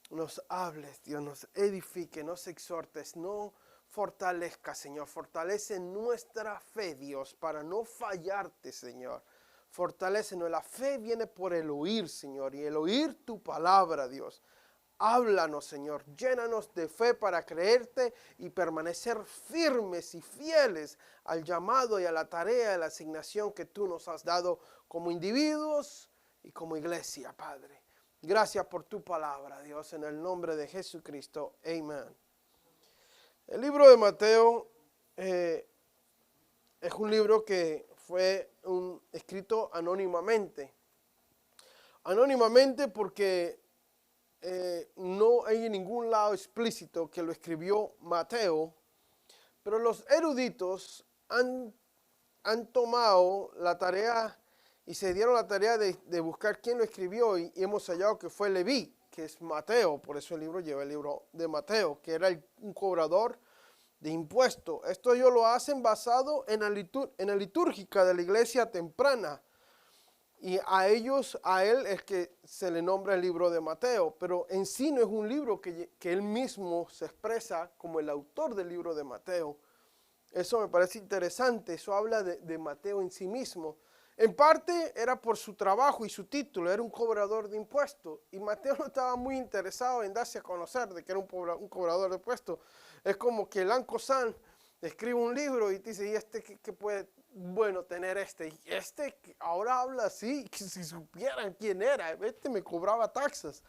nos hables, Dios, nos edifique, nos exhortes, no fortalezca, Señor. Fortalece nuestra fe, Dios, para no fallarte, Señor. Fortalécenos. La fe viene por el oír, Señor, y el oír tu palabra, Dios. Háblanos, Señor. Llénanos de fe para creerte y permanecer firmes y fieles al llamado y a la tarea y la asignación que tú nos has dado como individuos y como iglesia, Padre. Gracias por tu palabra, Dios, en el nombre de Jesucristo. Amén. El libro de Mateo es un libro que fue escrito anónimamente. Anónimamente porque no hay en ningún lado explícito que lo escribió Mateo, pero los eruditos han tomado la tarea y se dieron la tarea de buscar quién lo escribió y hemos hallado que fue Leví, que es Mateo, por eso el libro lleva el libro de Mateo, que era un cobrador de impuestos. Esto ellos lo hacen basado en la litúrgica de la iglesia temprana. Y a él es que se le nombra el libro de Mateo, pero en sí no es un libro que él mismo se expresa como el autor del libro de Mateo. Eso me parece interesante, eso habla de Mateo en sí mismo. En parte era por su trabajo y su título, era un cobrador de impuestos. Y Mateo no estaba muy interesado en darse a conocer de que era un cobrador de impuestos. Es como que Lanco San escribe un libro y te dice, ¿y este qué puede bueno tener este? Y este ahora habla así, que si supieran quién era, este me cobraba taxas.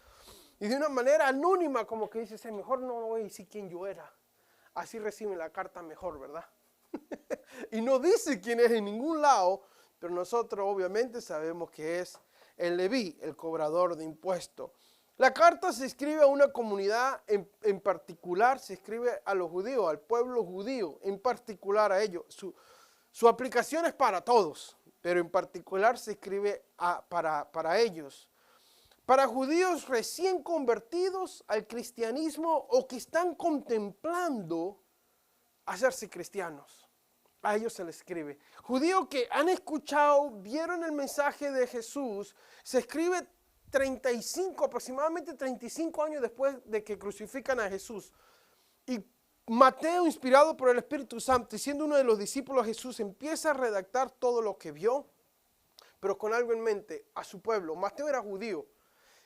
Y de una manera anónima, como que dice, mejor no voy a decir quién yo era. Así reciben la carta mejor, ¿verdad? Y no dice quién es en ningún lado, pero nosotros obviamente sabemos que es el Leví, el cobrador de impuestos. La carta se escribe a una comunidad en particular, se escribe a los judíos, al pueblo judío, en particular a ellos. Su aplicación es para todos, pero en particular se escribe para ellos. Para judíos recién convertidos al cristianismo o que están contemplando hacerse cristianos. A ellos se les escribe. Judíos que han escuchado, vieron el mensaje de Jesús, se escribe aproximadamente 35 años después de que crucifican a Jesús. Y Mateo, inspirado por el Espíritu Santo y siendo uno de los discípulos de Jesús, empieza a redactar todo lo que vio, pero con algo en mente, a su pueblo. Mateo era judío.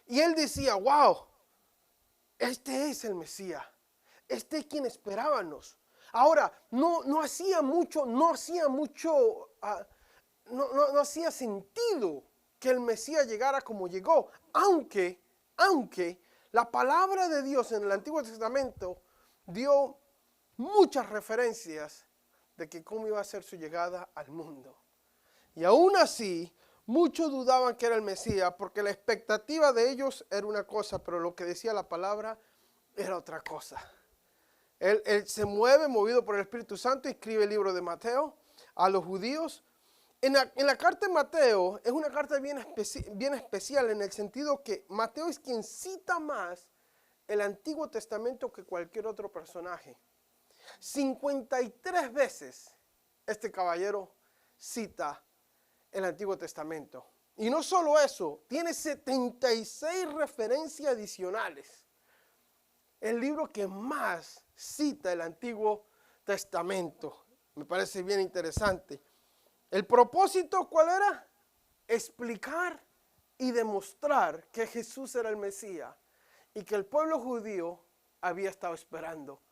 Y él decía, wow, este es el Mesías. Este es quien esperábamos. Ahora, no hacía sentido que el Mesías llegara como llegó, aunque la palabra de Dios en el Antiguo Testamento dio muchas referencias de que cómo iba a ser su llegada al mundo. Y aún así, muchos dudaban que era el Mesías, porque la expectativa de ellos era una cosa, pero lo que decía la palabra era otra cosa. Él se mueve, movido por el Espíritu Santo, y escribe el libro de Mateo a los judíos. En la carta de Mateo es una carta bien especial en el sentido que Mateo es quien cita más el Antiguo Testamento que cualquier otro personaje. 53 veces este caballero cita el Antiguo Testamento. Y no solo eso, tiene 76 referencias adicionales. El libro que más cita el Antiguo Testamento. Me parece bien interesante. ¿El propósito cuál era? Explicar y demostrar que Jesús era el Mesías y que el pueblo judío había estado esperando.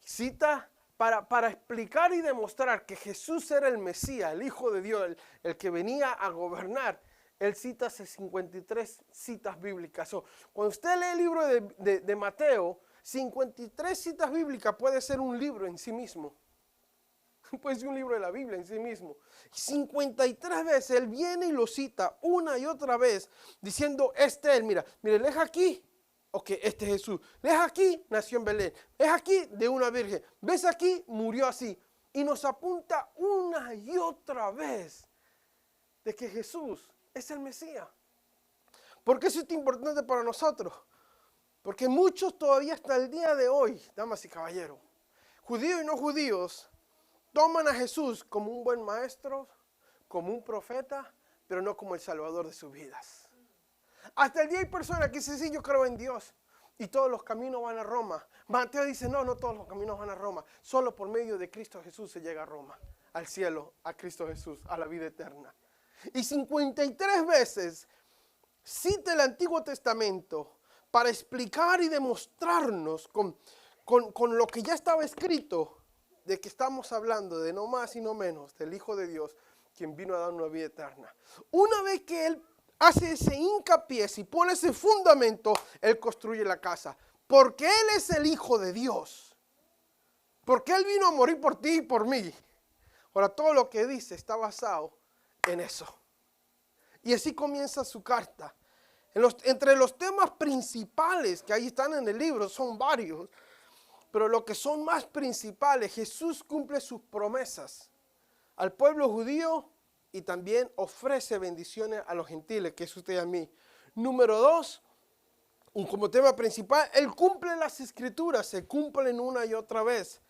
Cita para explicar y demostrar que Jesús era el Mesías, el Hijo de Dios, el que venía a gobernar. Él cita 53 citas bíblicas. Cuando usted lee el libro de Mateo, 53 citas bíblicas puede ser un libro en sí mismo. Puede ser un libro de la Biblia en sí mismo. 53 veces él viene y lo cita una y otra vez diciendo, él, mira, lees aquí, ok, este es Jesús. Lees aquí, nació en Belén. Lees aquí, de una virgen. Ves aquí, murió así. Y nos apunta una y otra vez de que Jesús es el Mesías. ¿Por qué eso es importante para nosotros? Porque muchos todavía hasta el día de hoy, damas y caballeros, judíos y no judíos, toman a Jesús como un buen maestro, como un profeta, pero no como el salvador de sus vidas. Hasta el día hay personas que dicen, sí, yo creo en Dios. y todos los caminos van a Roma. Mateo dice, no todos los caminos van a Roma. Solo por medio de Cristo Jesús se llega a Roma, al cielo, a Cristo Jesús, a la vida eterna. Y 53 veces cita el Antiguo Testamento para explicar y demostrarnos con lo que ya estaba escrito, de que estamos hablando de no más y no menos del Hijo de Dios, quien vino a dar una vida eterna. Una vez que Él hace ese hincapié y pone ese fundamento, Él construye la casa. Porque Él es el Hijo de Dios. Porque Él vino a morir por ti y por mí. Ahora, todo lo que dice está basado en eso. Y así comienza su carta. Entre los temas principales que ahí están en el libro, son varios. Pero lo que son más principales, Jesús cumple sus promesas al pueblo judío y también ofrece bendiciones a los gentiles, que es usted y a mí. Número 2, como tema principal, Él cumple las escrituras, se cumplen una y otra vez.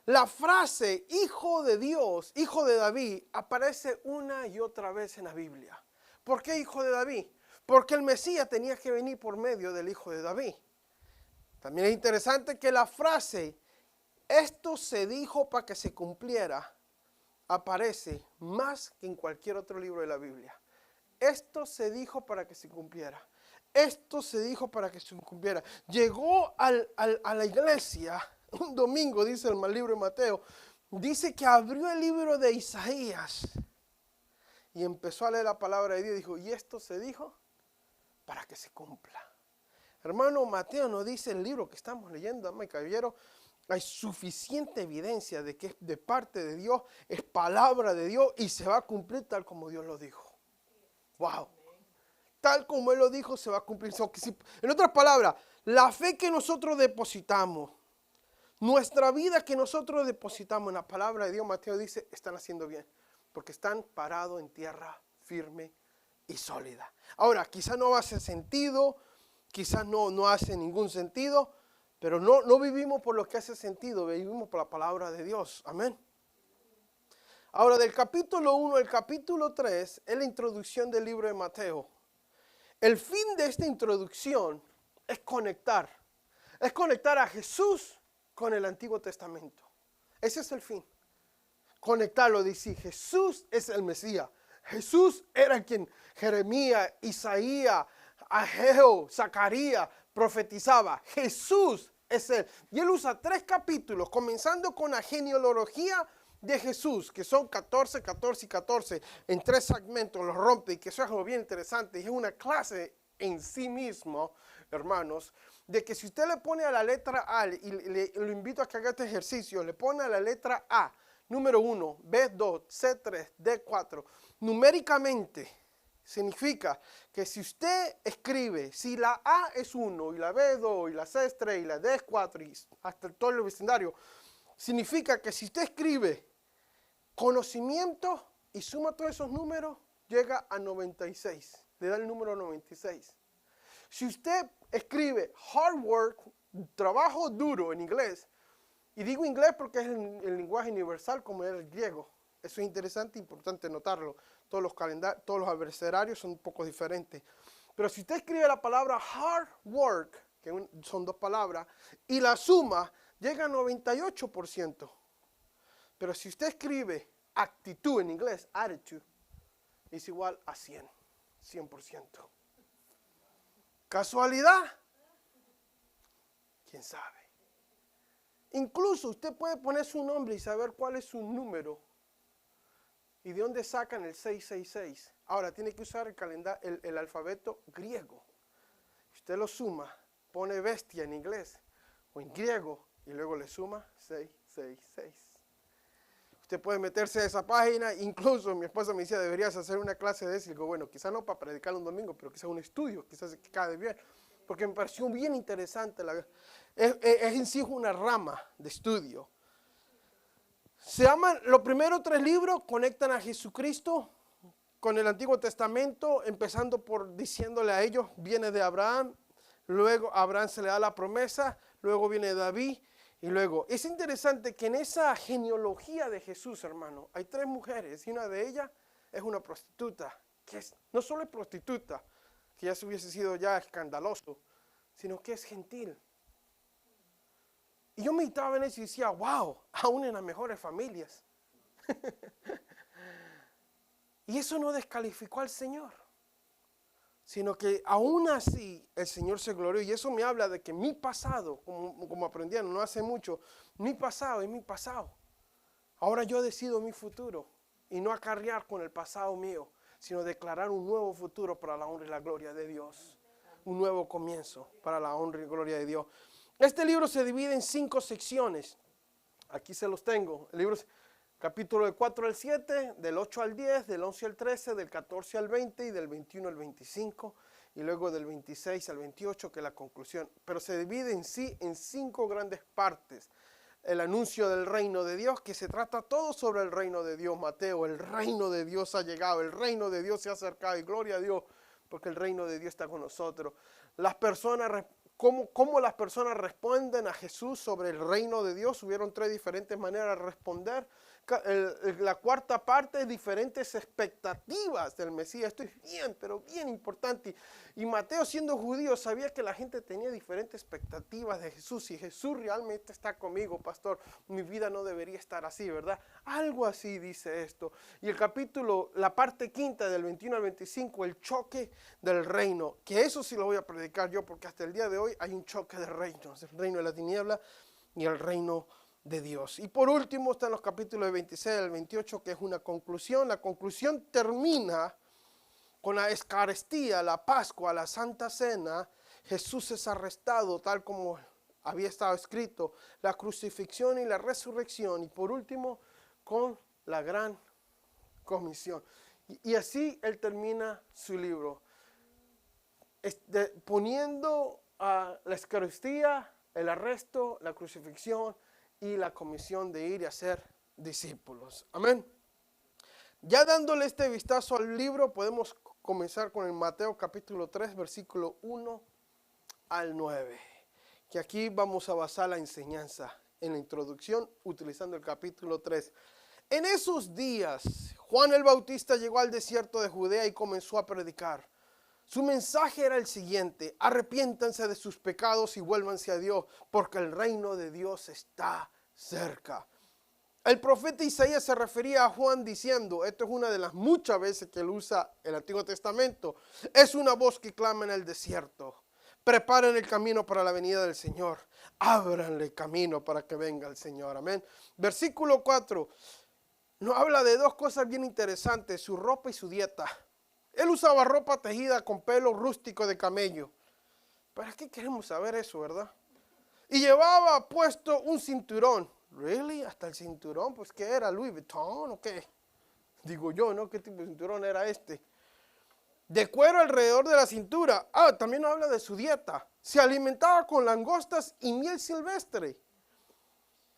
La frase Hijo de Dios, Hijo de David, aparece una y otra vez en la Biblia. ¿Por qué Hijo de David? Porque el Mesías tenía que venir por medio del Hijo de David. También es interesante que la frase, esto se dijo para que se cumpliera, aparece más que en cualquier otro libro de la Biblia. Esto se dijo para que se cumpliera. Esto se dijo para que se cumpliera. Llegó a la iglesia un domingo, dice el libro de Mateo, dice que abrió el libro de Isaías y empezó a leer la palabra de Dios y dijo, y esto se dijo para que se cumpla. Hermano, Mateo nos dice el libro que estamos leyendo, dama y caballero, hay suficiente evidencia de que es de parte de Dios, es palabra de Dios y se va a cumplir tal como Dios lo dijo. Wow. Tal como Él lo dijo, se va a cumplir. En otras palabras, la fe que nosotros depositamos, nuestra vida que nosotros depositamos en la palabra de Dios, Mateo dice, están haciendo bien, porque están parados en tierra firme y sólida. Ahora, quizás no hace sentido, quizás no hace ningún sentido, pero no vivimos por lo que hace sentido, vivimos por la palabra de Dios. Amén. Ahora, del capítulo 1 al capítulo 3 es la introducción del libro de Mateo. El fin de esta introducción es conectar a Jesús con el Antiguo Testamento. Ese es el fin. Conectarlo, decir, Jesús es el Mesías. Jesús era quien Jeremías, Isaías, Ageo, Zacarías profetizaba. Jesús es Él. Y Él usa 3 capítulos, comenzando con la genealogía de Jesús, que son 14, 14 y 14, en 3 segmentos, los rompe, y que eso es algo bien interesante. Y es una clase en sí mismo, hermanos, de que si usted le pone a la letra A, y lo invito a que haga este ejercicio, le pone a la letra A, número 1, B2, C3, D4, numéricamente, significa que si usted escribe, si la A es 1, y la B es 2, y la C es 3, y la D es 4, y hasta todo el vecindario, significa que si usted escribe conocimiento y suma todos esos números, llega a 96, le da el número 96. Si usted escribe hard work, trabajo duro en inglés, y digo inglés porque es el lenguaje universal como es el griego, eso es interesante e importante notarlo. Todos los abecedarios son un poco diferentes. Pero si usted escribe la palabra hard work, que son 2 palabras, y la suma, llega a 98%. Pero si usted escribe actitud en inglés, attitude, es igual a 100%. ¿Casualidad? ¿Quién sabe? Incluso usted puede poner su nombre y saber cuál es su número. ¿Y de dónde sacan el 666? Ahora, tiene que usar el alfabeto griego. Usted lo suma, pone bestia en inglés o en griego y luego le suma 666. Usted puede meterse a esa página, incluso mi esposa me decía, deberías hacer una clase de eso. Y digo, bueno, quizás no para predicar un domingo, pero quizás un estudio, quizás que cae bien. Porque me pareció bien interesante. Es en sí una rama de estudio. Se llaman, los primeros 3 libros conectan a Jesucristo con el Antiguo Testamento, empezando por diciéndole a ellos, viene de Abraham, luego a Abraham se le da la promesa, luego viene David, y luego, es interesante que en esa genealogía de Jesús, hermano, hay 3 mujeres, y una de ellas es una prostituta, que no solo es prostituta, que ya se hubiese sido ya escandaloso, sino que es gentil. Y yo meditaba en eso y decía, wow, aún en las mejores familias. Y eso no descalificó al Señor, sino que aún así el Señor se glorió. Y eso me habla de que mi pasado, como aprendieron no hace mucho, mi pasado es mi pasado. Ahora yo decido mi futuro y no acarrear con el pasado mío, sino declarar un nuevo futuro para la honra y la gloria de Dios. Un nuevo comienzo para la honra y gloria de Dios. Este libro se divide en 5 secciones. Aquí se los tengo. El libro, capítulo del 4 al 7, del 8 al 10, del 11 al 13, del 14 al 20 y del 21 al 25. Y luego del 26 al 28, que es la conclusión. Pero se divide en sí en 5 grandes partes. El anuncio del reino de Dios, que se trata todo sobre el reino de Dios. Mateo, el reino de Dios ha llegado, el reino de Dios se ha acercado y gloria a Dios, porque el reino de Dios está con nosotros. Las personas, cómo las personas responden a Jesús sobre el reino de Dios, hubieron 3 diferentes maneras de responder. La cuarta parte es diferentes expectativas del Mesías. Esto es bien, pero bien importante. Y Mateo, siendo judío, sabía que la gente tenía diferentes expectativas de Jesús. Si Jesús realmente está conmigo, pastor, mi vida no debería estar así, ¿verdad? Algo así dice esto. Y el capítulo, la parte quinta del 21 al 25, el choque del reino. Que eso sí lo voy a predicar yo, porque hasta el día de hoy hay un choque de reinos. El reino de la tiniebla y el reino de Dios. Y por último están los capítulos de 26 al 28, que es una conclusión. La conclusión termina con la Eucaristía, la Pascua, la Santa Cena. Jesús es arrestado tal como había estado escrito, la crucifixión y la resurrección. Y por último, con la gran comisión. Y así él termina su libro, poniendo a la Eucaristía, el arresto, la crucifixión y la comisión de ir y hacer discípulos. Amén. Ya dándole este vistazo al libro, podemos comenzar con el Mateo capítulo 3, versículo 1 al 9. Que aquí vamos a basar la enseñanza en la introducción utilizando el capítulo 3. En esos días, Juan el Bautista llegó al desierto de Judea y comenzó a predicar. Su mensaje era el siguiente: arrepiéntanse de sus pecados y vuélvanse a Dios, porque el reino de Dios está cerca. El profeta Isaías se refería a Juan diciendo, esto es una de las muchas veces que él usa el Antiguo Testamento, es una voz que clama en el desierto: preparen el camino para la venida del Señor, ábranle camino para que venga el Señor. Amén. Versículo 4 nos habla de 2 cosas bien interesantes: su ropa y su dieta. Él usaba ropa tejida con pelo rústico de camello. ¿Para qué queremos saber eso, verdad? Y llevaba puesto un cinturón. ¿Really? ¿Hasta el cinturón? Pues ¿qué era? ¿Louis Vuitton o qué? Digo yo, ¿no? ¿Qué tipo de cinturón era este? De cuero alrededor de la cintura. También nos habla de su dieta. Se alimentaba con langostas y miel silvestre.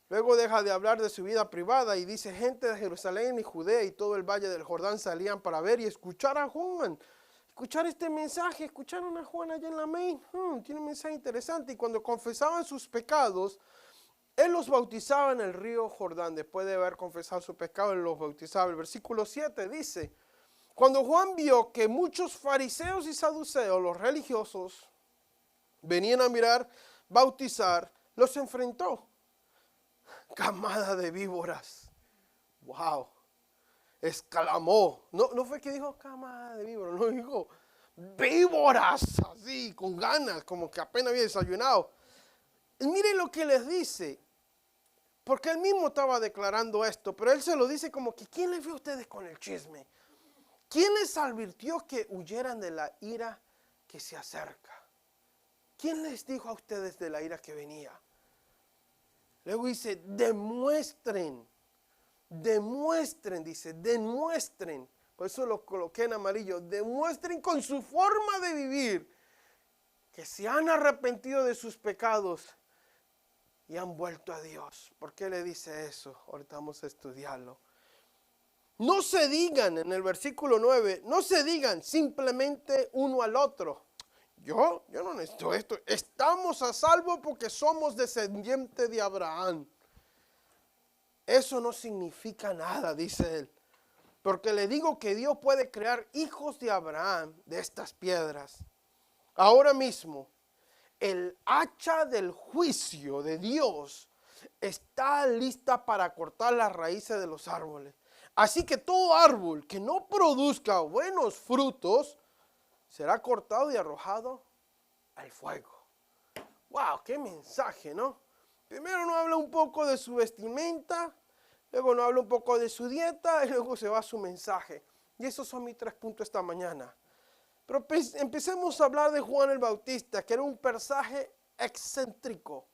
Luego deja de hablar de su vida privada y dice: gente de Jerusalén y Judea y todo el valle del Jordán salían para ver y escuchar a Juan. Escuchar este mensaje, escucharon a Juan allá en la Main. Tiene un mensaje interesante. Y cuando confesaban sus pecados, él los bautizaba en el río Jordán. Después de haber confesado su pecado, él los bautizaba. El versículo 7 dice: cuando Juan vio que muchos fariseos y saduceos, los religiosos, venían a mirar, bautizar, los enfrentó. Camada de víboras. Wow. Exclamó. No fue que dijo camada de víboras, no dijo víboras, así, con ganas, como que apenas había desayunado. Y miren lo que les dice, porque él mismo estaba declarando esto, pero él se lo dice como que ¿quién les vio a ustedes con el chisme? ¿Quién les advirtió que huyeran de la ira que se acerca? ¿Quién les dijo a ustedes de la ira que venía? Luego dice, demuestren, dice, demuestren. Por eso lo coloqué en amarillo. Demuestren con su forma de vivir que se han arrepentido de sus pecados y han vuelto a Dios. ¿Por qué le dice eso? Ahorita vamos a estudiarlo. No se digan, en el versículo 9, no se digan simplemente uno al otro: Yo no necesito esto. Estamos a salvo porque somos descendientes de Abraham. Eso no significa nada, dice él. Porque le digo que Dios puede crear hijos de Abraham de estas piedras. Ahora mismo, el hacha del juicio de Dios está lista para cortar las raíces de los árboles. Así que todo árbol que no produzca buenos frutos será cortado y arrojado al fuego. ¡Wow! ¡Qué mensaje!, ¿no? Primero nos habla un poco de su vestimenta, luego nos habla un poco de su dieta y luego se va a su mensaje. Y esos son mis 3 puntos esta mañana. Pero empecemos a hablar de Juan el Bautista, que era un personaje excéntrico.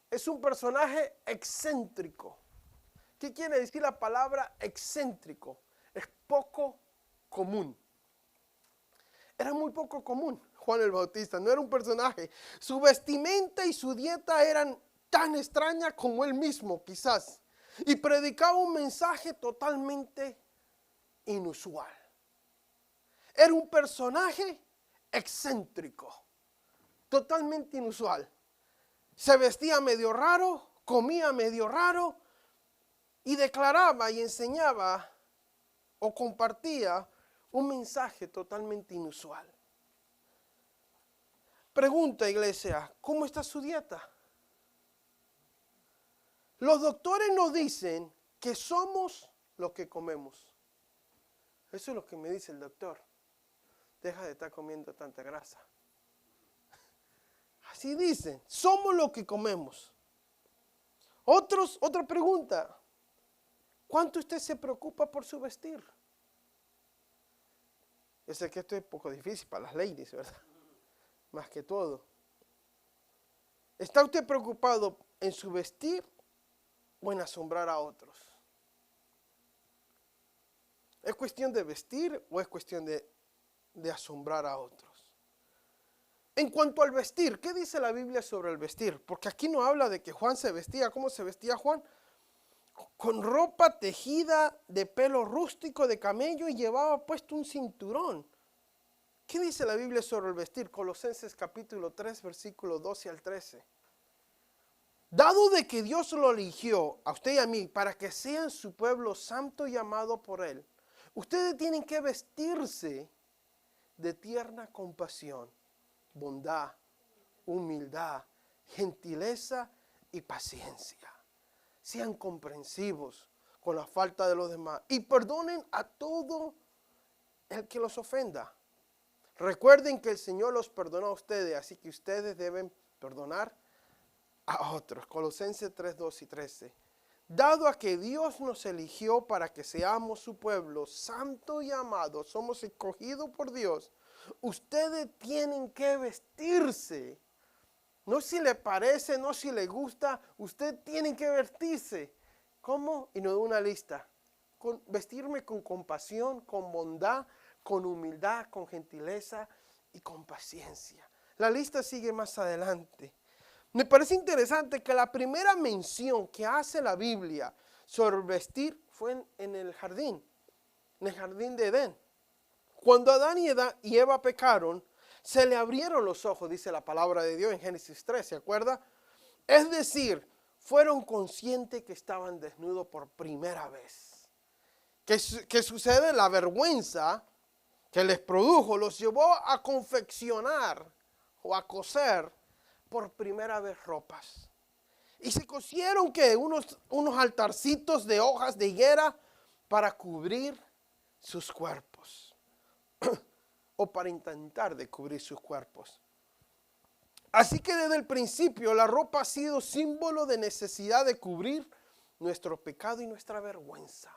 Es un personaje excéntrico. ¿Qué quiere decir la palabra excéntrico? Es poco común. Era muy poco común Juan el Bautista, no era un personaje. Su vestimenta y su dieta eran tan extrañas como él mismo, quizás. Y predicaba un mensaje totalmente inusual. Era un personaje excéntrico, totalmente inusual. Se vestía medio raro, comía medio raro y declaraba y enseñaba o compartía un mensaje totalmente inusual. Pregunta, iglesia, ¿cómo está su dieta? Los doctores nos dicen que somos lo que comemos. Eso es lo que me dice el doctor. Deja de estar comiendo tanta grasa. Así dicen, somos lo que comemos. Otra pregunta, ¿cuánto usted se preocupa por su vestir? Yo sé que esto es un poco difícil para las ladies, ¿verdad? Más que todo. ¿Está usted preocupado en su vestir o en asombrar a otros? ¿Es cuestión de vestir o es cuestión de asombrar a otros? En cuanto al vestir, ¿qué dice la Biblia sobre el vestir? Porque aquí no habla de que Juan se vestía. ¿Cómo se vestía Juan? Con ropa tejida de pelo rústico de camello y llevaba puesto un cinturón. ¿Qué dice la Biblia sobre el vestir? Colosenses capítulo 3, versículo 12 al 13. Dado de que Dios lo eligió a usted y a mí para que sean su pueblo santo y amado por Él, ustedes tienen que vestirse de tierna compasión, bondad, humildad, gentileza y paciencia. Sean comprensivos con la falta de los demás y perdonen a todo el que los ofenda. Recuerden que el Señor los perdonó a ustedes, así que ustedes deben perdonar a otros. Colosenses 3, 2 y 13. Dado a que Dios nos eligió para que seamos su pueblo santo y amado, somos escogidos por Dios, ustedes tienen que vestirse. No si le parece, no si le gusta, usted tiene que vestirse. ¿Cómo? Y nos da una lista. Vestirme con compasión, con bondad, con humildad, con gentileza y con paciencia. La lista sigue más adelante. Me parece interesante que la primera mención que hace la Biblia sobre vestir fue en el jardín de Edén. Cuando Adán y Eva pecaron, se le abrieron los ojos, dice la palabra de Dios en Génesis 3, ¿se acuerda? Es decir, fueron conscientes que estaban desnudos por primera vez. ¿Qué sucede? La vergüenza que les produjo los llevó a confeccionar o a coser por primera vez ropas. Y se cosieron que unos altarcitos de hojas de higuera para cubrir sus cuerpos. O para intentar de cubrir sus cuerpos. Así que desde el principio la ropa ha sido símbolo de necesidad de cubrir nuestro pecado y nuestra vergüenza.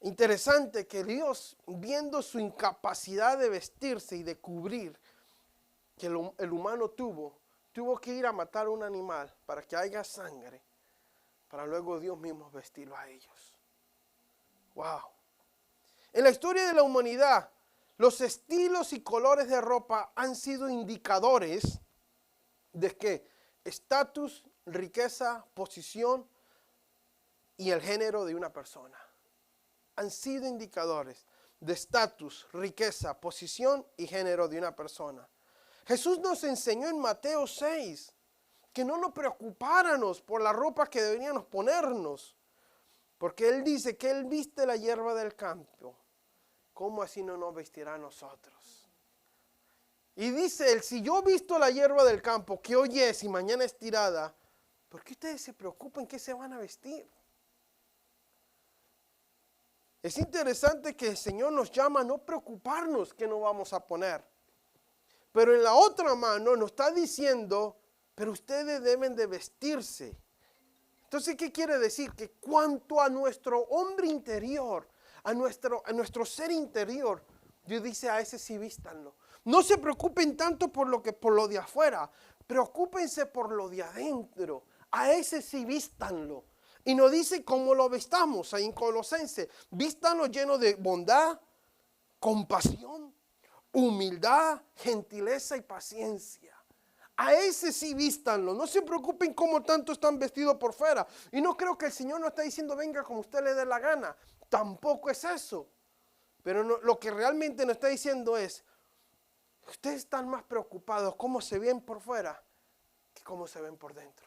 Interesante que Dios, viendo su incapacidad de vestirse y de cubrir que el humano tuvo que ir a matar un animal para que haya sangre, para luego Dios mismo vestirlo a ellos. ¡Wow! En la historia de la humanidad, los estilos y colores de ropa han sido indicadores de que estatus, riqueza, posición y el género de una persona. Han sido indicadores de estatus, riqueza, posición y género de una persona. Jesús nos enseñó en Mateo 6 que no nos preocupáramos por la ropa que deberíamos ponernos, porque Él dice que Él viste la hierba del campo. ¿Cómo así no nos vestirá a nosotros? Y dice él, si yo he visto la hierba del campo, que hoy es y mañana es tirada, ¿por qué ustedes se preocupan qué se van a vestir? Es interesante que el Señor nos llama a no preocuparnos qué nos vamos a poner. Pero en la otra mano nos está diciendo, pero ustedes deben de vestirse. Entonces, ¿qué quiere decir? Que cuanto a nuestro hombre interior, a nuestro ser interior, Dios dice a ese sí vístanlo. No se preocupen tanto por lo de afuera, preocúpense por lo de adentro. A ese sí vístanlo. Y nos dice cómo lo vestamos ahí en Colosenses. Vístanlo lleno de bondad, compasión, humildad, gentileza y paciencia. A ese sí vístanlo. No se preocupen cómo tanto están vestidos por fuera. Y no creo que el Señor nos está diciendo venga como usted le dé la gana. Tampoco es eso. Pero no, lo que realmente nos está diciendo es, ustedes están más preocupados cómo se ven por fuera que cómo se ven por dentro.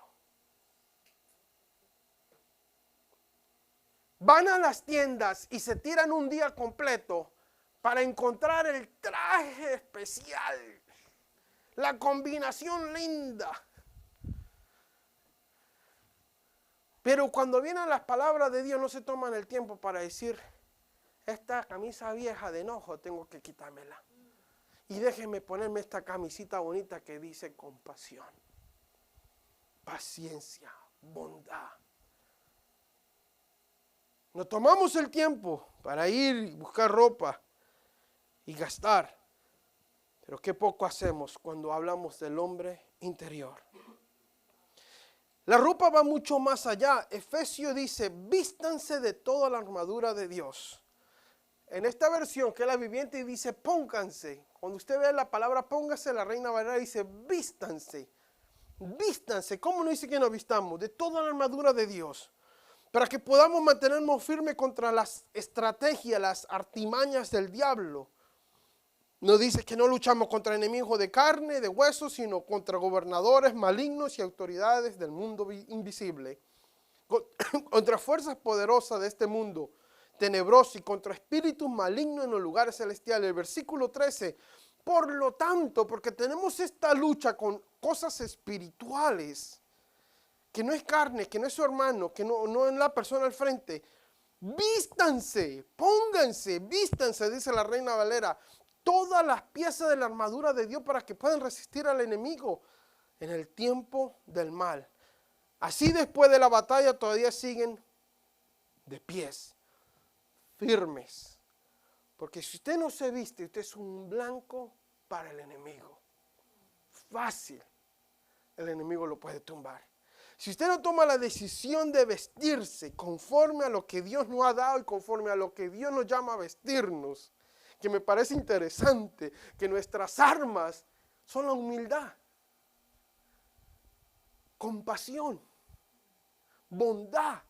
Van a las tiendas y se tiran un día completo para encontrar el traje especial, la combinación linda. Pero cuando vienen las palabras de Dios no se toman el tiempo para decir, esta camisa vieja de enojo tengo que quitármela. Y déjenme ponerme esta camisita bonita que dice compasión, paciencia, bondad. Nos tomamos el tiempo para ir y buscar ropa y gastar. Pero qué poco hacemos cuando hablamos del hombre interior. La ropa va mucho más allá. Efesios dice, vístanse de toda la armadura de Dios. En esta versión, que es la viviente, dice, pónganse. Cuando usted ve la palabra póngase, la Reina Valera dice, vístanse. Vístanse. ¿Cómo no dice que nos vistamos? De toda la armadura de Dios. Para que podamos mantenernos firmes contra las estrategias, las artimañas del diablo. Nos dice que no luchamos contra enemigos de carne, de huesos, sino contra gobernadores malignos y autoridades del mundo invisible. Contra fuerzas poderosas de este mundo tenebroso y contra espíritus malignos en los lugares celestiales. El versículo 13. Por lo tanto, porque tenemos esta lucha con cosas espirituales, que no es carne, que no es su hermano, que no es la persona al frente. Vístanse, pónganse, vístanse, dice la Reina Valera, todas las piezas de la armadura de Dios para que puedan resistir al enemigo en el tiempo del mal. Así después de la batalla todavía siguen de pies, firmes. Porque si usted no se viste, usted es un blanco para el enemigo. Fácil, el enemigo lo puede tumbar. Si usted no toma la decisión de vestirse conforme a lo que Dios nos ha dado y conforme a lo que Dios nos llama a vestirnos, que me parece interesante que nuestras armas son la humildad, compasión, bondad.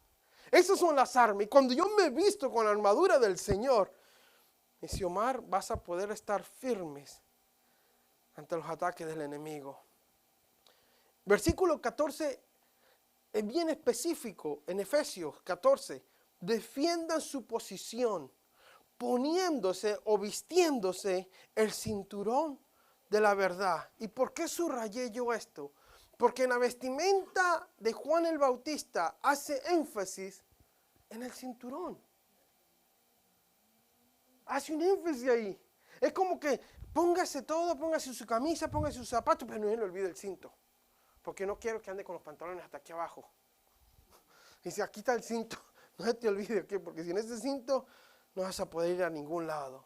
Esas son las armas. Y cuando yo me visto con la armadura del Señor, me dice Omar, vas a poder estar firmes ante los ataques del enemigo. Versículo 14 es bien específico en Efesios 14. Defiendan su posición poniéndose o vistiéndose el cinturón de la verdad. ¿Y por qué subrayé yo esto? Porque en la vestimenta de Juan el Bautista hace énfasis en el cinturón. Hace un énfasis ahí. Es como que póngase todo, póngase su camisa, póngase sus zapatos, pero no le olvide el cinto. Porque no quiero que ande con los pantalones hasta aquí abajo. Y si aquí está el cinto, no se te olvide, ¿qué? Porque sin ese cinto no vas a poder ir a ningún lado.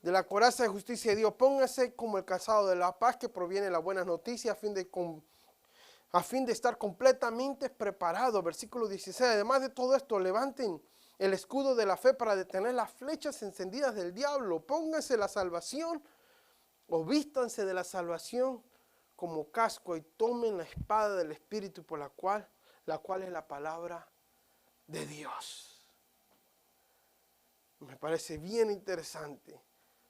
De la coraza de justicia de Dios, póngase como el calzado de la paz que proviene de la buena noticia a fin de estar completamente preparado. Versículo 16. Además de todo esto, levanten el escudo de la fe para detener las flechas encendidas del diablo. Pónganse la salvación o vístanse de la salvación como casco y tomen la espada del Espíritu por la cual es la palabra de Dios. Me parece bien interesante.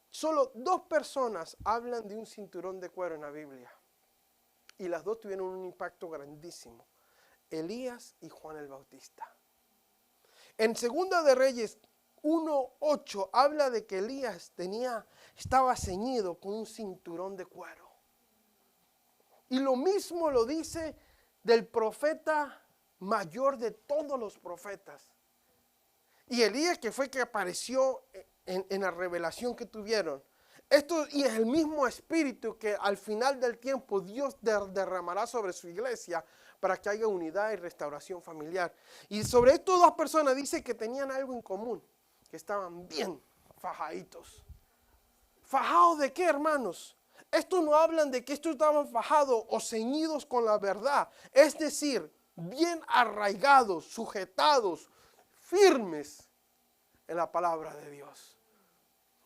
Solo 2 personas hablan de un cinturón de cuero en la Biblia. Y las 2 tuvieron un impacto grandísimo. Elías y Juan el Bautista. En 2 de Reyes 1:8 habla de que Elías estaba ceñido con un cinturón de cuero. Y lo mismo lo dice del profeta mayor de todos los profetas. Y Elías, que fue que apareció en la revelación que tuvieron. Esto y es el mismo espíritu que al final del tiempo Dios derramará sobre su iglesia para que haya unidad y restauración familiar. Y sobre estas dos personas dice que tenían algo en común, que estaban bien fajaditos. ¿Fajados de qué, hermanos? Estos no hablan de que estos estaban fajados o ceñidos con la verdad. Es decir, bien arraigados, sujetados, firmes en la palabra de Dios.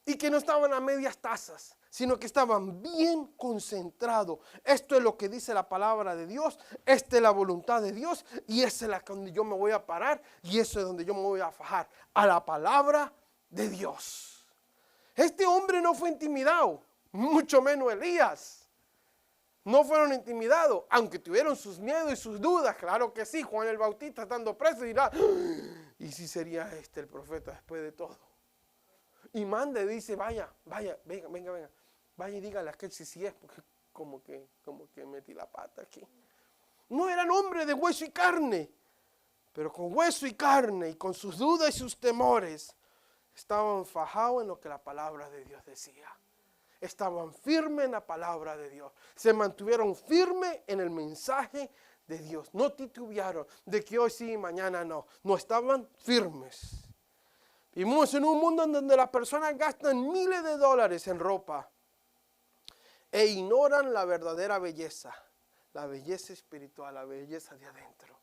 Y que no estaban a medias tazas, sino que estaban bien concentrados. Esto es lo que dice la palabra de Dios, esta es la voluntad de Dios, y esa es la donde yo me voy a parar, y eso es donde yo me voy a fajar, a la palabra de Dios. Este hombre no fue intimidado, mucho menos Elías. No fueron intimidados, aunque tuvieron sus miedos y sus dudas, claro que sí. Juan el Bautista estando preso dirá, ¿y si sería este el profeta después de todo? Y manda y dice, vaya, venga, vaya y dígale a aquel si sí es, porque como que metí la pata aquí. No eran hombres de hueso y carne, pero con hueso y carne y con sus dudas y sus temores, estaban fajados en lo que la palabra de Dios decía. Estaban firmes en la palabra de Dios. Se mantuvieron firmes en el mensaje de Dios. No titubearon de que hoy sí y mañana no. No, estaban firmes. Vivimos en un mundo en donde las personas gastan miles de dólares en ropa e ignoran la verdadera belleza, la belleza espiritual, la belleza de adentro.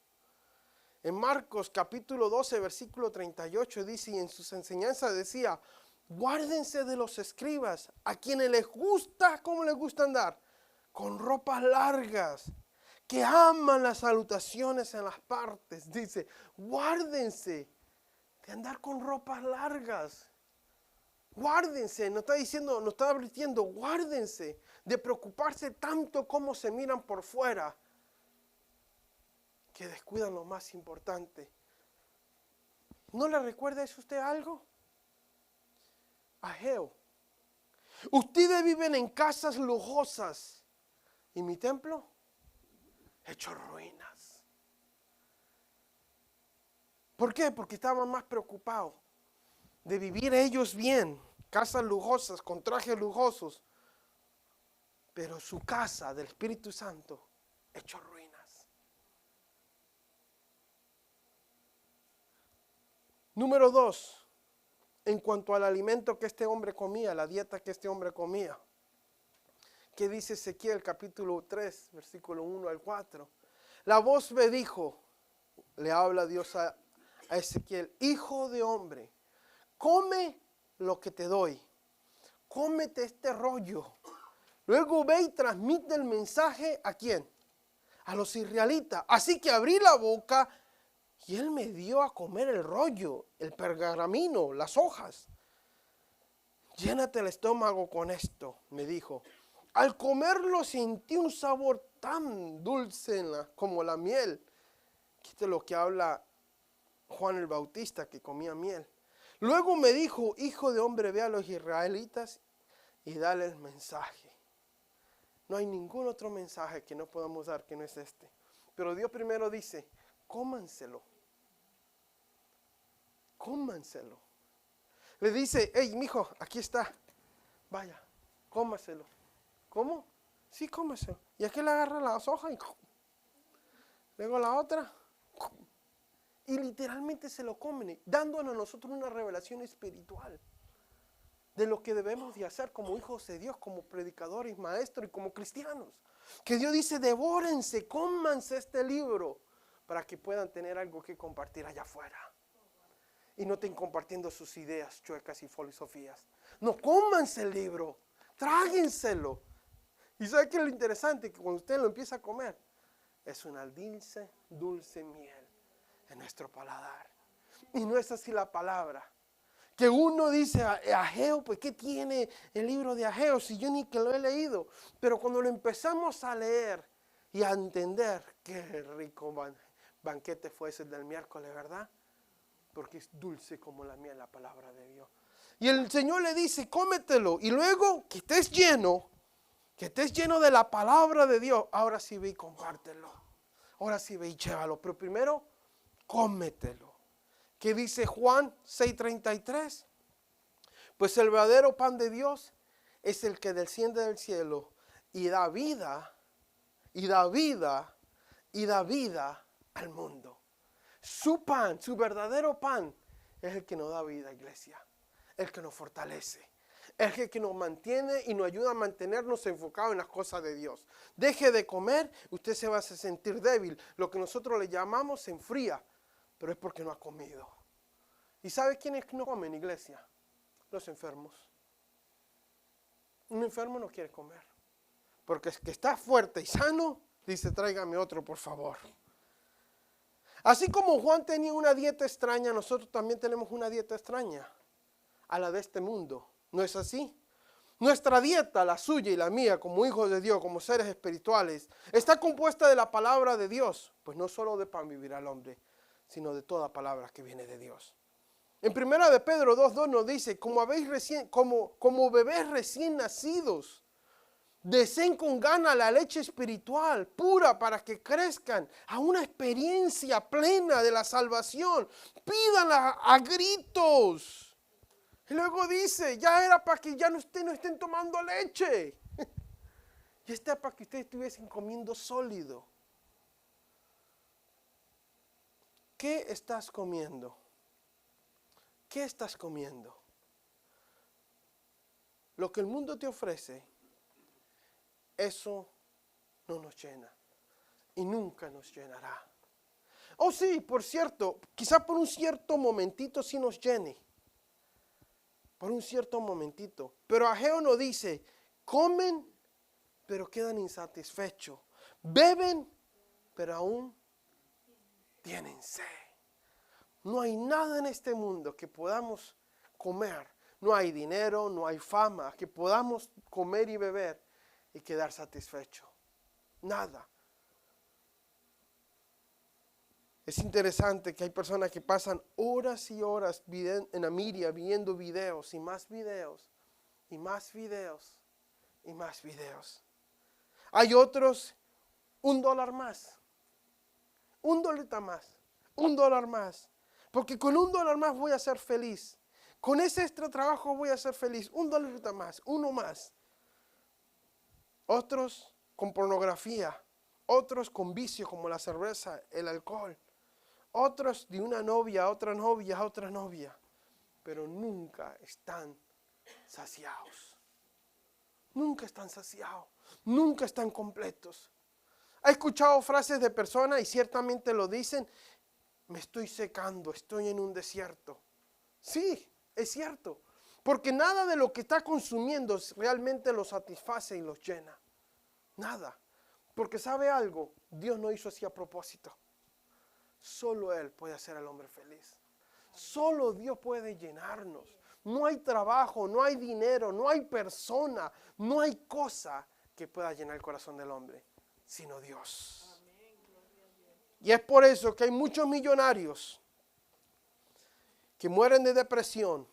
En Marcos capítulo 12, versículo 38 dice, y en sus enseñanzas decía, guárdense de los escribas, a quienes les gusta, ¿cómo les gusta andar? Con ropas largas, que aman las salutaciones en las partes. Dice, guárdense de andar con ropas largas. Guárdense, nos está diciendo, nos está advirtiendo, guárdense de preocuparse tanto como se miran por fuera, que descuidan lo más importante. ¿No le recuerda eso a usted algo? Ageo. Ustedes viven en casas lujosas y mi templo hecho ruinas. ¿Por qué? Porque estaban más preocupados de vivir ellos bien, casas lujosas, con trajes lujosos, pero su casa del Espíritu Santo hecho ruinas. Número 2. En cuanto al alimento que este hombre comía, la dieta que este hombre comía. ¿Qué dice Ezequiel capítulo 3, versículo 1 al 4? La voz me dijo, le habla Dios a Ezequiel, hijo de hombre, come lo que te doy, cómete este rollo. Luego ve y transmite el mensaje ¿a quién? A los israelitas. Así que abrí la boca y él me dio a comer el rollo, el pergamino, las hojas. Llénate el estómago con esto, me dijo. Al comerlo sentí un sabor tan dulce como la miel. Esto es lo que habla Juan el Bautista, que comía miel. Luego me dijo, hijo de hombre, ve a los israelitas y dale el mensaje. No hay ningún otro mensaje que no podamos dar que no es este. Pero Dios primero dice, cómanselo. Cómanselo. Le dice, hey, mijo, aquí está. Vaya, cómaselo. ¿Cómo? Sí, cómaselo. Y aquí le agarra las hojas y luego la otra. Y literalmente se lo comen, dándonos a nosotros una revelación espiritual de lo que debemos de hacer como hijos de Dios, como predicadores, maestros y como cristianos. Que Dios dice, devórense, cómanse este libro para que puedan tener algo que compartir allá afuera. Y no estén compartiendo sus ideas chuecas y filosofías. No, cómanse el libro, tráguenselo. Y ¿sabe qué es lo interesante? Que cuando usted lo empieza a comer, es una dulce miel en nuestro paladar. Y no es así la palabra. Que uno dice, Ageo, pues ¿qué tiene el libro de Ageo si yo ni que lo he leído? Pero cuando lo empezamos a leer y a entender, qué rico banquete fue ese del miércoles, ¿verdad? porque es dulce como la miel la palabra de Dios. Y el Señor le dice, cómetelo. Y luego que estés lleno de la palabra de Dios, ahora sí ve y compártelo. Ahora sí ve y llévalo. Pero primero, cómetelo. ¿Qué dice Juan 6:33? Pues el verdadero pan de Dios es el que desciende del cielo y da vida, y da vida, y da vida al mundo. Su pan, su verdadero pan, es el que nos da vida, iglesia. El que nos fortalece. El que nos mantiene y nos ayuda a mantenernos enfocados en las cosas de Dios. Deje de comer, usted se va a sentir débil. Lo que nosotros le llamamos se enfría, pero es porque no ha comido. ¿Y sabe quiénes no comen, iglesia? Los enfermos. Un enfermo no quiere comer. Porque es que está fuerte y sano, dice, tráigame otro, por favor. Así como Juan tenía una dieta extraña, nosotros también tenemos una dieta extraña a la de este mundo. ¿No es así? Nuestra dieta, la suya y la mía, como hijos de Dios, como seres espirituales, está compuesta de la palabra de Dios. Pues no solo de pan vivirá el hombre, sino de toda palabra que viene de Dios. En 1 de Pedro 2:2 nos dice, como bebés recién nacidos, deseen con gana la leche espiritual pura para que crezcan a una experiencia plena de la salvación. Pídanla a gritos. Y luego dice, ya era para que ya no estén tomando leche. Ya está para que ustedes estuviesen comiendo sólido. ¿Qué estás comiendo? ¿Qué estás comiendo? Lo que el mundo te ofrece, eso no nos llena. Y nunca nos llenará. Oh sí, por cierto, quizá por un cierto momentito sí nos llene. Por un cierto momentito. Pero Ageo nos dice, comen, pero quedan insatisfechos. Beben, pero aún tienen sed. No hay nada en este mundo que podamos comer. No hay dinero, no hay fama, que podamos comer y beber y quedar satisfechos. Nada. Es interesante que hay personas que pasan horas y horas en la media viendo videos y más videos y más videos y más videos. Hay otros, $1 más, $1 más, $1 más. Porque con $1 más voy a ser feliz. Con ese extra trabajo voy a ser feliz. $1 más, uno más. Otros con pornografía, otros con vicios como la cerveza, el alcohol. Otros de una novia a otra novia a otra novia, pero nunca están saciados. Nunca están saciados, nunca están completos. ¿Ha escuchado frases de personas y ciertamente lo dicen? Me estoy secando, estoy en un desierto. Sí, es cierto, porque nada de lo que está consumiendo realmente lo satisface y los llena. Nada, porque ¿sabe algo? Dios no hizo así a propósito. Solo Él puede hacer al hombre feliz. Solo Dios puede llenarnos. No hay trabajo, no hay dinero, no hay persona, no hay cosa que pueda llenar el corazón del hombre, sino Dios. Y es por eso que hay muchos millonarios que mueren de depresión,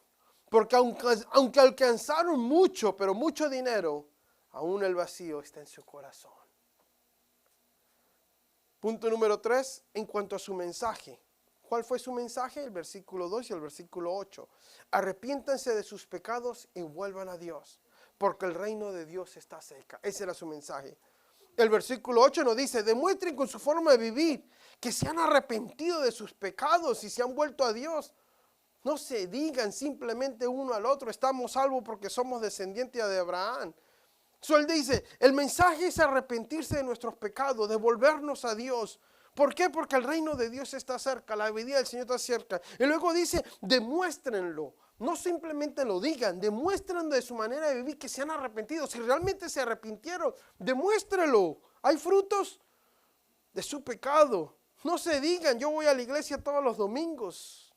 porque aunque alcanzaron mucho, pero mucho dinero, aún el vacío está en su corazón. Punto número 3, en cuanto a su mensaje. ¿Cuál fue su mensaje? El versículo 2 y el versículo 8. Arrepiéntanse de sus pecados y vuelvan a Dios, porque el reino de Dios está cerca. Ese era su mensaje. El versículo 8 nos dice, demuestren con su forma de vivir que se han arrepentido de sus pecados y se han vuelto a Dios. No se digan simplemente uno al otro, estamos salvos porque somos descendientes de Abraham. Él dice, el mensaje es arrepentirse de nuestros pecados, devolvernos a Dios. ¿Por qué? Porque el reino de Dios está cerca, la venida del Señor está cerca. Y luego dice, demuéstrenlo. No simplemente lo digan, demuestren de su manera de vivir que se han arrepentido. Si realmente se arrepintieron, demuéstrenlo. Hay frutos de su pecado. No se digan, yo voy a la iglesia todos los domingos.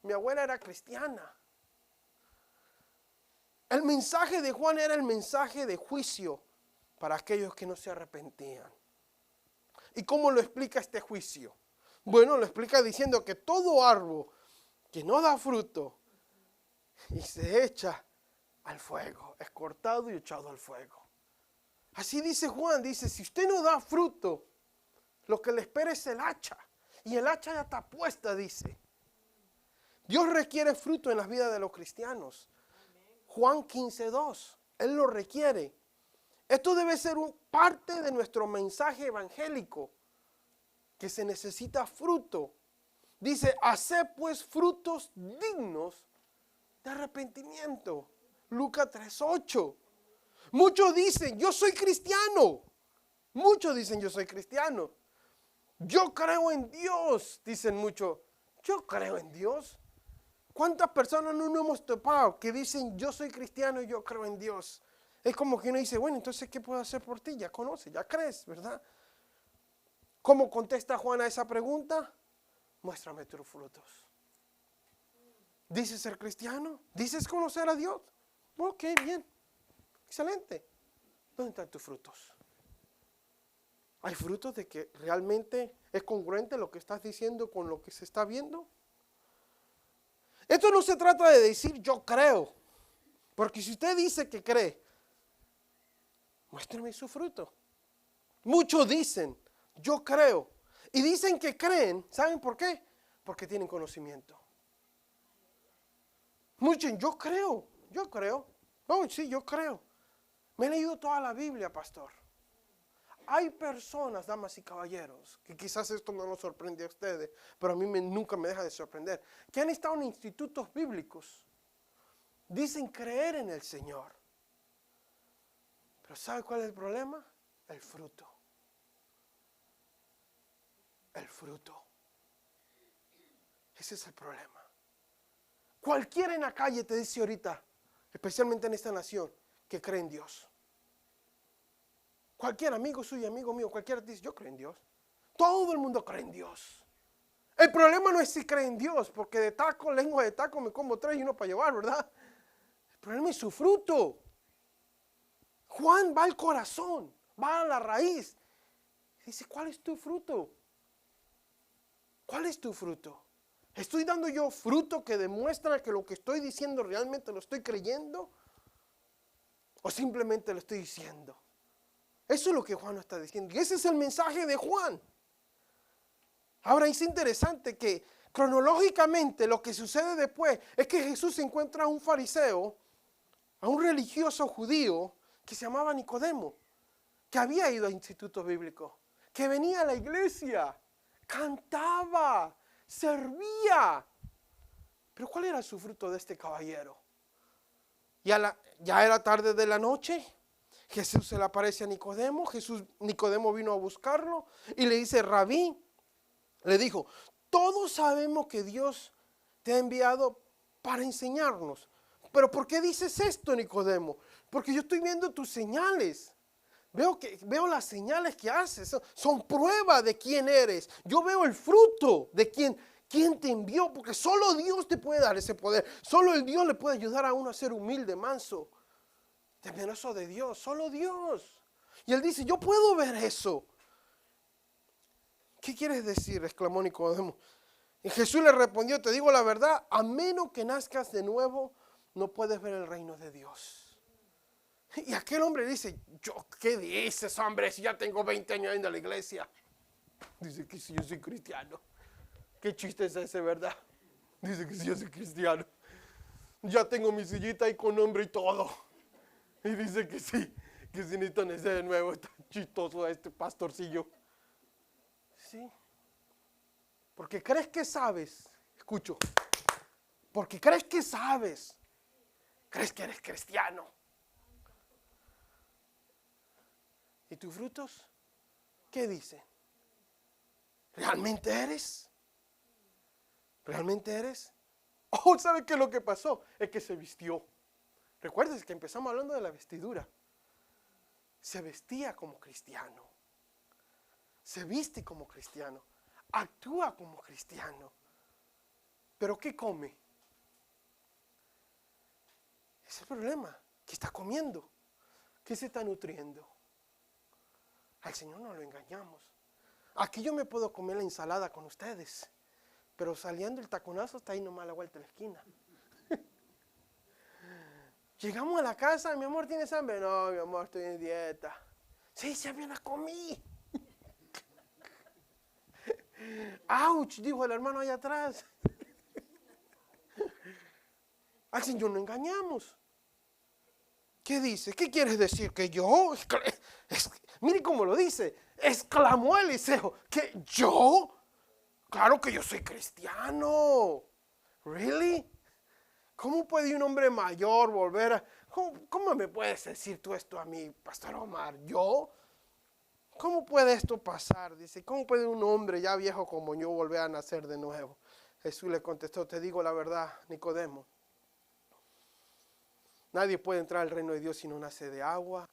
Mi abuela era cristiana. El mensaje de Juan era el mensaje de juicio para aquellos que no se arrepentían. ¿Y cómo lo explica este juicio? Bueno, lo explica diciendo que todo árbol que no da fruto y se echa al fuego. Es cortado y echado al fuego. Así dice Juan, dice, si usted no da fruto, lo que le espera es el hacha. Y el hacha ya está puesta, dice. Dios requiere fruto en las vidas de los cristianos. Juan 15:2, Él lo requiere. Esto debe ser parte de nuestro mensaje evangélico, que se necesita fruto. Dice, haced pues frutos dignos de arrepentimiento. Lucas 3:8. Muchos dicen, yo soy cristiano. Muchos dicen, yo soy cristiano. Yo creo en Dios, dicen muchos. Yo creo en Dios. ¿Cuántas personas no nos hemos topado que dicen, yo soy cristiano y yo creo en Dios? Es como que uno dice, bueno, entonces, ¿qué puedo hacer por ti? Ya conoces, ya crees, ¿verdad? ¿Cómo contesta Juan a esa pregunta? Muéstrame tus frutos. ¿Dices ser cristiano? ¿Dices conocer a Dios? Ok, bien. Excelente. ¿Dónde están tus frutos? ¿Hay frutos de que realmente es congruente lo que estás diciendo con lo que se está viendo? Esto no se trata de decir yo creo. Porque si usted dice que cree, muéstrame su fruto. Muchos dicen, yo creo. Y dicen que creen, ¿saben por qué? Porque tienen conocimiento. Muchos dicen, yo creo. No, sí, yo creo. Me he leído toda la Biblia, pastor. Hay personas, damas y caballeros, que quizás esto no nos sorprende a ustedes, pero a mí nunca me deja de sorprender, que han estado en institutos bíblicos. Dicen creer en el Señor. Pero ¿sabe cuál es el problema? El fruto. El fruto. Ese es el problema. Cualquiera en la calle te dice ahorita, especialmente en esta nación, que cree en Dios. Cualquier amigo suyo, amigo mío, cualquiera te dice, yo creo en Dios. Todo el mundo cree en Dios. El problema no es si cree en Dios, porque de taco, lengua de taco, me como 3 y uno para llevar, ¿verdad? El problema es su fruto. Juan va al corazón, va a la raíz. Dice, ¿cuál es tu fruto? ¿Cuál es tu fruto? ¿Estoy dando yo fruto que demuestra que lo que estoy diciendo realmente lo estoy creyendo? ¿O simplemente lo estoy diciendo? Eso es lo que Juan nos está diciendo. Y ese es el mensaje de Juan. Ahora es interesante que cronológicamente lo que sucede después es que Jesús encuentra a un fariseo, a un religioso judío que se llamaba Nicodemo, que había ido a institutos bíblicos, que venía a la iglesia, cantaba, servía. Pero ¿cuál era su fruto de este caballero? Ya era tarde de la noche. Jesús se le aparece a Nicodemo. Nicodemo vino a buscarlo y le dice, Rabí, le dijo, todos sabemos que Dios te ha enviado para enseñarnos. Pero ¿por qué dices esto, Nicodemo? Porque yo estoy viendo tus señales. Veo las señales que haces. Son prueba de quién eres. Yo veo el fruto de quién te envió. Porque solo Dios te puede dar ese poder. Solo el Dios le puede ayudar a uno a ser humilde, manso, temeroso de Dios. Solo Dios. Y él dice, yo puedo ver eso. ¿Qué quieres decir? Exclamó Nicodemo. Y Jesús le respondió, te digo la verdad, a menos que nazcas de nuevo, no puedes ver el reino de Dios. Y aquel hombre dice, ¿qué dices, hombre? Si ya tengo 20 años en la iglesia. Dice que si yo soy cristiano. ¿Qué chiste es ese, verdad? Dice que si yo soy cristiano. Ya tengo mi sillita ahí con nombre y todo. Y dice que sí, que si necesito nacer de nuevo. Está chistoso este pastorcillo. Sí. Porque crees que sabes. Escucho. Porque crees que sabes. Crees que eres cristiano. ¿Y tus frutos? ¿Qué dicen? ¿Realmente eres? ¿Realmente eres? Oh, ¿sabe qué es lo que pasó? Es que se vistió. Recuerden que empezamos hablando de la vestidura. Se vestía como cristiano. Se viste como cristiano. Actúa como cristiano. ¿Pero qué come? Es el problema. ¿Qué está comiendo? ¿Qué se está nutriendo? Al Señor no lo engañamos. Aquí yo me puedo comer la ensalada con ustedes, Pero saliendo el taconazo está ahí nomás a la vuelta de la esquina. Llegamos a la casa, mi amor, ¿tienes hambre? No, mi amor, estoy en dieta. Sí, ya me la comí. ¡Auch! Dijo el hermano allá atrás. Al Señor no engañamos. ¿Qué dice? ¿Qué quieres decir? ¿Que yo? Mire cómo lo dice. Exclamó Eliseo. ¿Que yo? Claro que yo soy cristiano. ¿Really? ¿Cómo puede un hombre mayor volver a... ¿Cómo me puedes decir tú esto a mí, Pastor Omar? ¿Yo? ¿Cómo puede esto pasar? Dice, ¿cómo puede un hombre ya viejo como yo volver a nacer de nuevo? Jesús le contestó, te digo la verdad, Nicodemo. Nadie puede entrar al reino de Dios si no nace de agua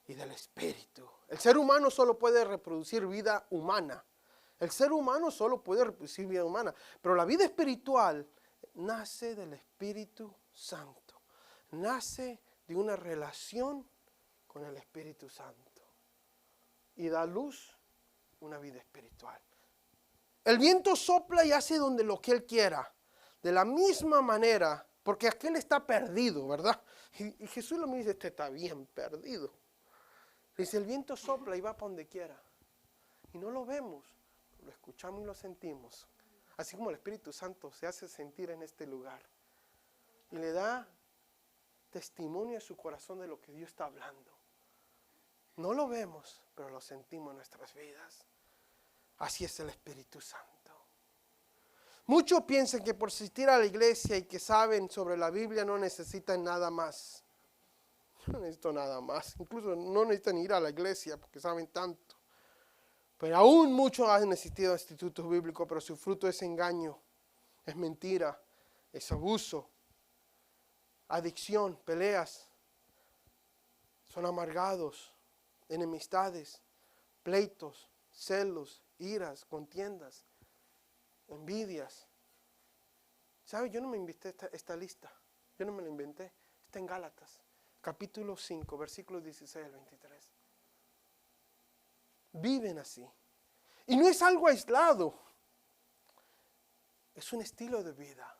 y del Espíritu. El ser humano solo puede reproducir vida humana. El ser humano solo puede reproducir vida humana. Pero la vida espiritual nace del Espíritu Santo. Nace de una relación con el Espíritu Santo. Y da luz una vida espiritual. El viento sopla y hace donde lo que él quiera. De la misma manera, porque aquel está perdido, ¿verdad? Y Jesús lo me dice, este está bien perdido. Dice, el viento sopla y va para donde quiera. Y no lo vemos, lo escuchamos y lo sentimos. Así como el Espíritu Santo se hace sentir en este lugar. Y le da testimonio a su corazón de lo que Dios está hablando. No lo vemos, pero lo sentimos en nuestras vidas. Así es el Espíritu Santo. Muchos piensan que por asistir a la iglesia y que saben sobre la Biblia no necesitan nada más. No necesito nada más. Incluso no necesitan ir a la iglesia porque saben tanto. Pero aún muchos han asistido a institutos bíblicos, pero su fruto es engaño, es mentira, es abuso, adicción, peleas. Son amargados, enemistades, pleitos, celos, iras, contiendas, envidias. ¿Sabe? Yo no me inventé esta lista. Yo no me la inventé. Está en Gálatas, capítulo 5, versículos 16 al 23. Viven así. Y no es algo aislado. Es un estilo de vida.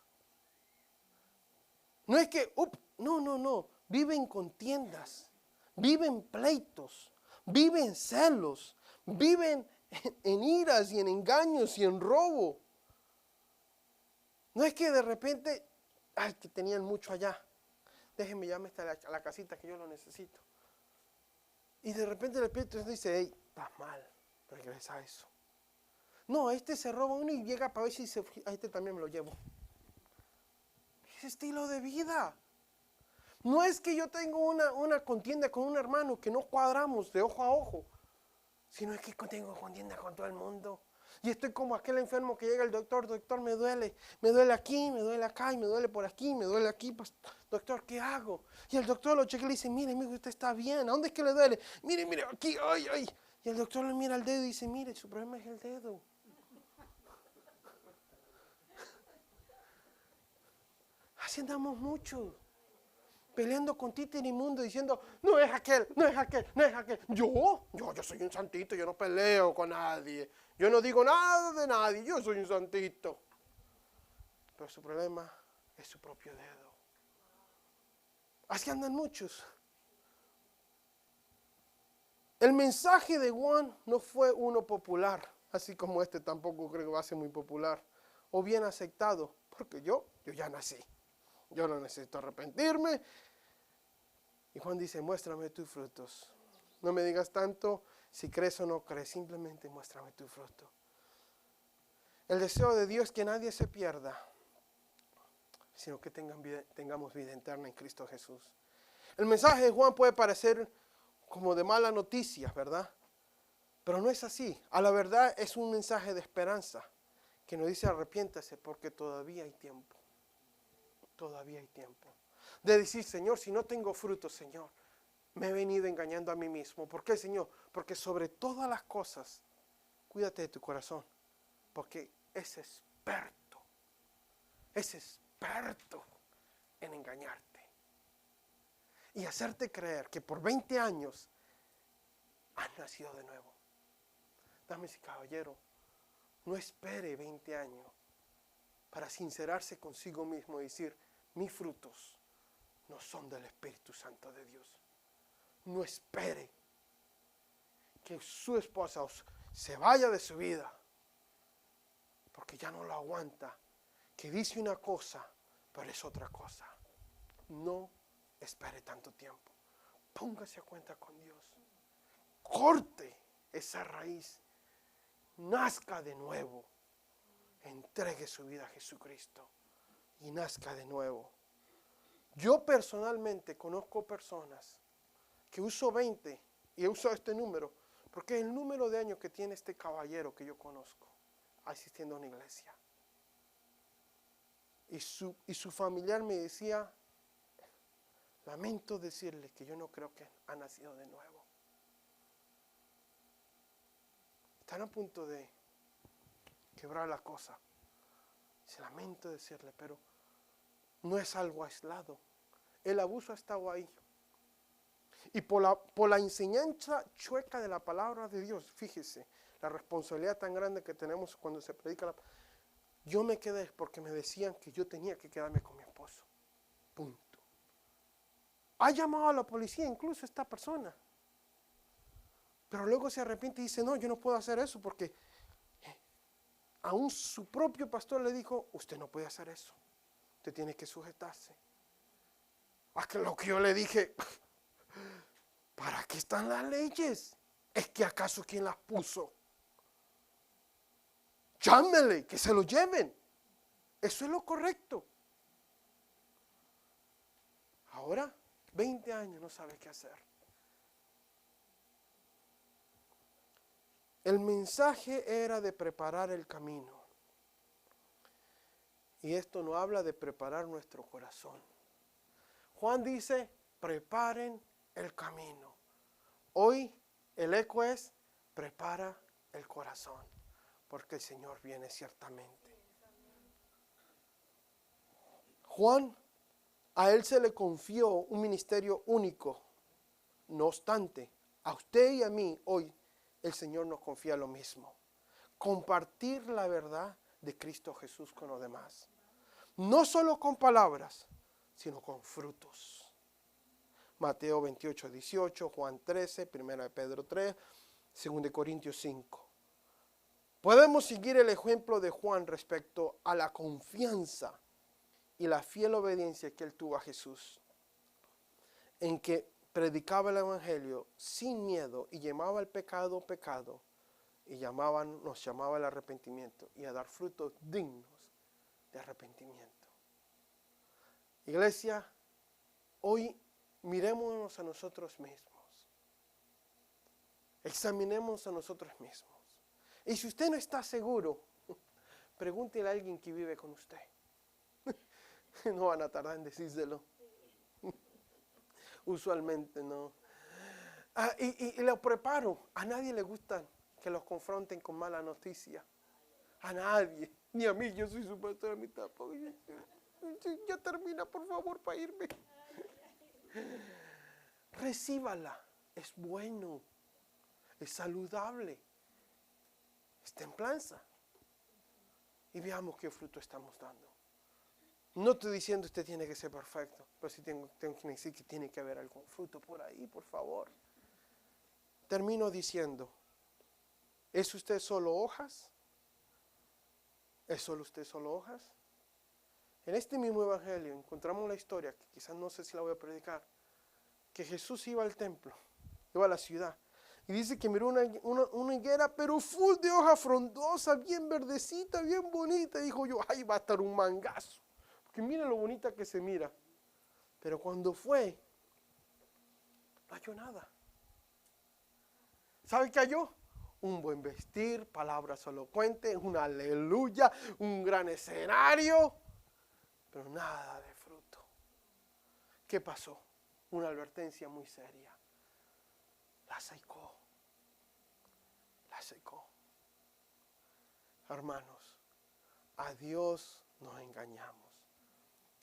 No es que, no. Viven contiendas. Viven pleitos. Viven celos. Viven en iras y en engaños y en robo. No es que de repente, que tenían mucho allá. Déjenme llamarme a la casita que yo lo necesito. Y de repente el Espíritu dice, hey, estás mal, regresa a eso. No, este se roba uno y llega para ver si a este también me lo llevo. Es estilo de vida. No es que yo tengo una contienda con un hermano que no cuadramos de ojo a ojo, sino es que tengo contienda con todo el mundo. Y estoy como aquel enfermo que llega al doctor, me duele aquí, me duele acá, y me duele por aquí, me duele aquí, doctor, ¿qué hago? Y el doctor lo checa y le dice, mire, amigo, usted está bien, ¿a dónde es que le duele? Mire, aquí, ay. Y el doctor le mira el dedo y dice, mire, su problema es el dedo. Así andamos mucho, peleando con títer inmundo, diciendo, no es aquel. Yo soy un santito, yo no peleo con nadie. Yo no digo nada de nadie, yo soy un santito. Pero su problema es su propio dedo. Así andan muchos. El mensaje de Juan no fue uno popular, así como este tampoco creo que va a ser muy popular, o bien aceptado, porque yo ya nací. Yo no necesito arrepentirme. Y Juan dice, muéstrame tus frutos. No me digas tanto si crees o no crees, simplemente muéstrame tu fruto. El deseo de Dios es que nadie se pierda, sino que tengamos vida eterna en Cristo Jesús. El mensaje de Juan puede parecer como de mala noticia, ¿verdad? Pero no es así. A la verdad es un mensaje de esperanza que nos dice arrepiéntase porque todavía hay tiempo. Todavía hay tiempo. De decir, Señor, si no tengo fruto, Señor, me he venido engañando a mí mismo. ¿Por qué, Señor? Porque sobre todas las cosas, cuídate de tu corazón. Porque es experto en engañarte. Y hacerte creer que por 20 años has nacido de nuevo. Damas y caballeros, no espere 20 años para sincerarse consigo mismo y decir, mis frutos no son del Espíritu Santo de Dios. No espere que su esposa se vaya de su vida porque ya no lo aguanta, que dice una cosa, pero es otra cosa. No espere tanto tiempo. Póngase a cuenta con Dios. Corte esa raíz. Nazca de nuevo. Entregue su vida a Jesucristo y nazca de nuevo. Yo personalmente conozco personas que uso 20 y he usado este número porque es el número de años que tiene este caballero que yo conozco asistiendo a una iglesia. Y su familiar me decía, lamento decirle que yo no creo que ha nacido de nuevo. Están a punto de quebrar la cosa. Se lamento decirle, pero no es algo aislado. El abuso ha estado ahí. Y por la enseñanza chueca de la palabra de Dios, fíjese, la responsabilidad tan grande que tenemos cuando se predica la palabra. Yo me quedé porque me decían que yo tenía que quedarme con mi esposo. Punto. Ha llamado a la policía incluso esta persona. Pero luego se arrepiente y dice, no, yo no puedo hacer eso porque aún su propio pastor le dijo, usted no puede hacer eso. Usted tiene que sujetarse. A que lo que yo le dije, ¿para qué están las leyes? ¿Es que acaso quién las puso? Llámele, que se lo lleven. Eso es lo correcto. Ahora, 20 años no sabe qué hacer. El mensaje era de preparar el camino. Y esto no habla de preparar nuestro corazón. Juan dice, preparen el camino. Hoy el eco es, prepara el corazón, porque el Señor viene ciertamente. Juan, a él se le confió un ministerio único. No obstante, a usted y a mí hoy el Señor nos confía lo mismo. Compartir la verdad de Cristo Jesús con los demás. No solo con palabras, sino con frutos. Mateo 28, 18, Juan 13, 1 Pedro 3, 2 Corintios 5. Podemos seguir el ejemplo de Juan respecto a la confianza y la fiel obediencia que él tuvo a Jesús, en que predicaba el evangelio sin miedo y llamaba el pecado pecado y nos llamaba al arrepentimiento y a dar frutos dignos de arrepentimiento. Iglesia, hoy mirémonos a nosotros mismos, examinemos a nosotros mismos. Y si usted no está seguro, pregúntele a alguien que vive con usted. No van a tardar en decírselo. Usualmente no. Y lo preparo. A nadie le gusta que los confronten con mala noticia. A nadie. Ni a mí, yo soy su pastor a mitad. Ya termina, por favor, para irme. Recíbala. Es bueno. Es saludable. Es templanza. Y veamos qué fruto estamos dando. No estoy diciendo usted tiene que ser perfecto, pero sí tengo que decir que tiene que haber algún fruto por ahí, por favor. Termino diciendo, ¿es usted solo hojas? ¿Es solo usted solo hojas? En este mismo evangelio encontramos la historia, que quizás no sé si la voy a predicar, que Jesús iba al templo, iba a la ciudad, y dice que miró una higuera, pero full de hoja frondosa, bien verdecita, bien bonita, y dijo yo, ahí va a estar un mangazo. Que mira lo bonita que se mira. Pero cuando fue, no halló nada. ¿Sabe qué halló? Un buen vestir, palabras elocuentes, una aleluya, un gran escenario, pero nada de fruto. ¿Qué pasó? Una advertencia muy seria. La secó. La secó. Hermanos, a Dios nos engañamos.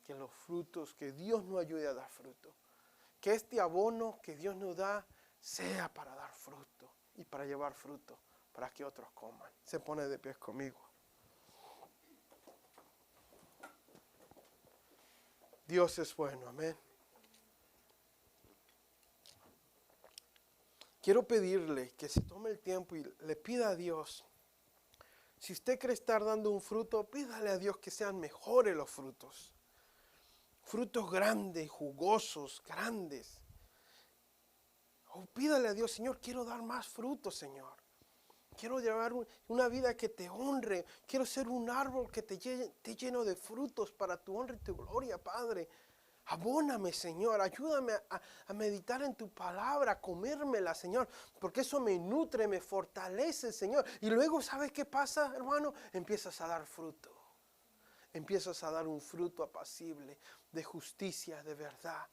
Que los frutos, que Dios nos ayude a dar fruto. Que este abono que Dios nos da sea para dar fruto y para llevar fruto, para que otros coman. Se pone de pie conmigo. Dios es bueno, amén. Quiero pedirle que se tome el tiempo y le pida a Dios. Si usted cree estar dando un fruto, pídale a Dios que sean mejores los frutos. Frutos grandes, jugosos, grandes. O pídale a Dios, Señor, quiero dar más frutos, Señor. Quiero llevar una vida que te honre. Quiero ser un árbol que te lleno de frutos para tu honra y tu gloria, Padre. Abóname, Señor. Ayúdame a meditar en tu palabra, a comérmela, Señor. Porque eso me nutre, me fortalece, Señor. Y luego, ¿sabes qué pasa, hermano? Empiezas a dar fruto. Empiezas a dar un fruto apacible, de justicia, de verdad.